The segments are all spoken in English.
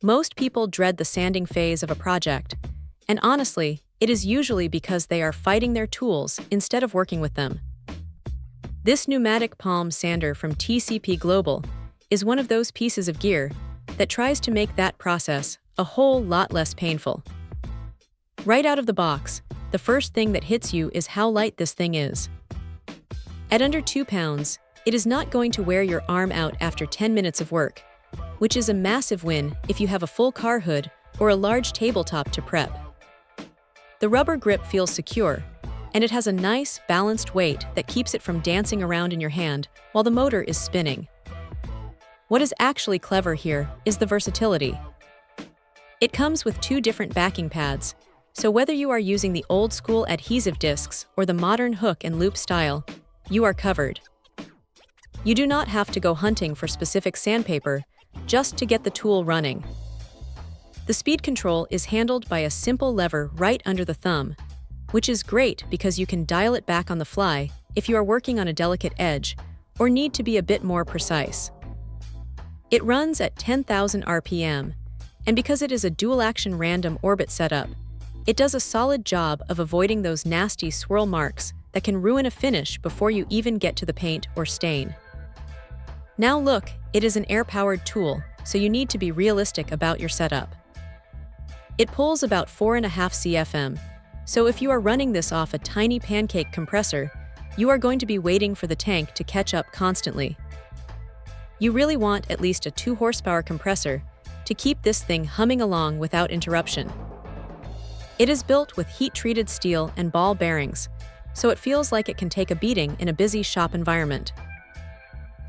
Most people dread the sanding phase of a project, and honestly, it is usually because they are fighting their tools instead of working with them. This pneumatic palm sander from TCP Global is one of those pieces of gear that tries to make that process a whole lot less painful. Right out of the box, the first thing that hits you is how light this thing is. At under 2 pounds, it is not going to wear your arm out after 10 minutes of work, which is a massive win if you have a full car hood or a large tabletop to prep. The rubber grip feels secure, and it has a nice, balanced weight that keeps it from dancing around in your hand while the motor is spinning. What is actually clever here is the versatility. It comes with 2 different backing pads, so whether you are using the old-school adhesive discs or the modern hook and loop style, you are covered. You do not have to go hunting for specific sandpaper just to get the tool running. The speed control is handled by a simple lever right under the thumb, which is great because you can dial it back on the fly if you are working on a delicate edge or need to be a bit more precise. It runs at 10,000 RPM, and because it is a dual-action random orbit setup, it does a solid job of avoiding those nasty swirl marks that can ruin a finish before you even get to the paint or stain. Now look, it is an air-powered tool, so you need to be realistic about your setup. It pulls about 4.5 CFM, so if you are running this off a tiny pancake compressor, you are going to be waiting for the tank to catch up constantly. You really want at least a 2 horsepower compressor to keep this thing humming along without interruption. It is built with heat-treated steel and ball bearings, so it feels like it can take a beating in a busy shop environment.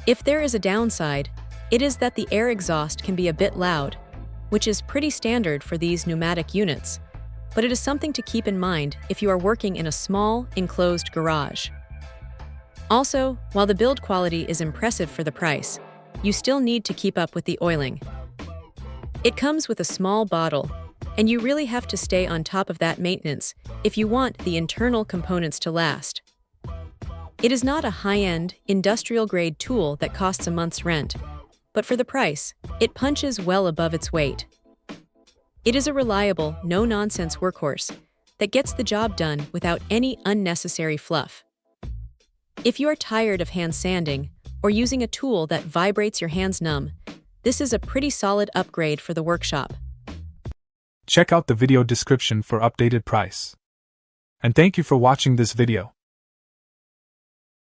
If there is a downside, it is that the air exhaust can be a bit loud, which is pretty standard for these pneumatic units, but it is something to keep in mind if you are working in a small, enclosed garage. Also, while the build quality is impressive for the price, you still need to keep up with the oiling. It comes with a small bottle, and you really have to stay on top of that maintenance if you want the internal components to last. It is not a high-end, industrial-grade tool that costs a month's rent, but for the price, it punches well above its weight. It is a reliable, no-nonsense workhorse that gets the job done without any unnecessary fluff. If you are tired of hand sanding or using a tool that vibrates your hands numb, this is a pretty solid upgrade for the workshop. Check out the video description for updated price. And thank you for watching this video.